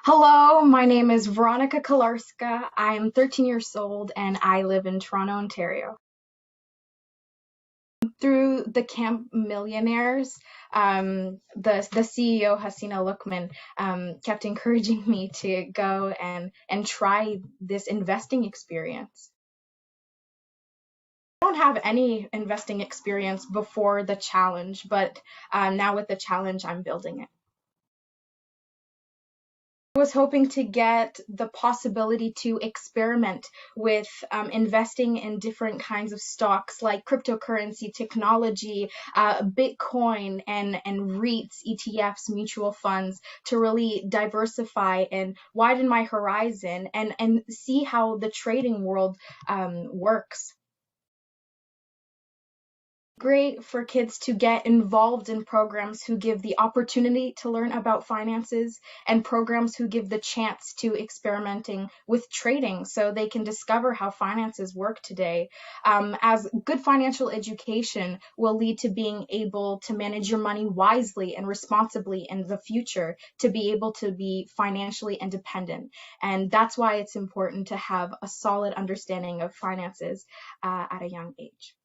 Hello, my name is Veronika. I am 13 years old and I live in Toronto, Ontario. Through the Camp Millionaires, the CEO Hasina Lukman kept encouraging me to go and try this investing experience. I don't have any investing experience before the challenge, but now with the challenge, I'm building it. Was hoping to get the possibility to experiment with investing in different kinds of stocks like cryptocurrency, technology, Bitcoin, and REITs, ETFs, mutual funds to really diversify and widen my horizon and see how the trading world works. Great for kids to get involved in programs who give the opportunity to learn about finances and programs who give the chance to experimenting with trading so they can discover how finances work today. As good financial education will lead to being able to manage your money wisely and responsibly in the future to be able to be financially independent. And that's why it's important to have a solid understanding of finances at a young age.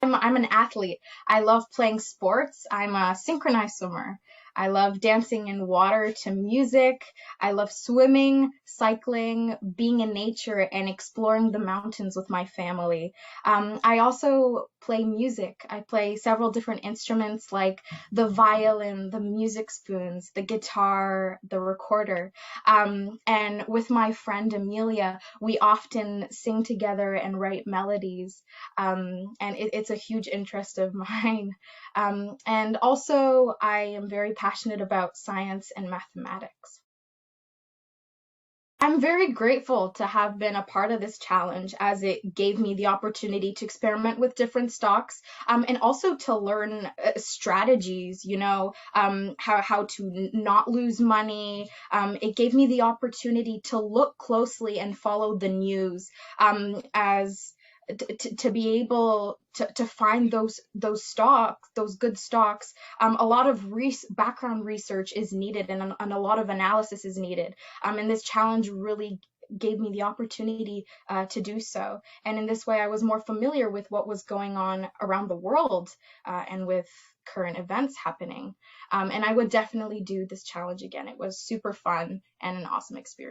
I'm an athlete. I love playing sports. I'm a synchronized swimmer. I love dancing in water to music. I love swimming, cycling, being in nature, and exploring the mountains with my family. I also play music. I play several different instruments like the violin, the music spoons, the guitar, the recorder. And with my friend Amelia, we often sing together and write melodies. And it's a huge interest of mine. And also, I am very passionate about science and mathematics. I'm very grateful to have been a part of this challenge as it gave me the opportunity to experiment with different stocks and also to learn strategies, how to not lose money. It gave me the opportunity to look closely and follow the news as to be able to find those stocks, those good stocks. A lot of background research is needed and a lot of analysis is needed. And this challenge really gave me the opportunity to do so. And in this way, I was more familiar with what was going on around the world and with current events happening. And I would definitely do this challenge again. It was super fun and an awesome experience.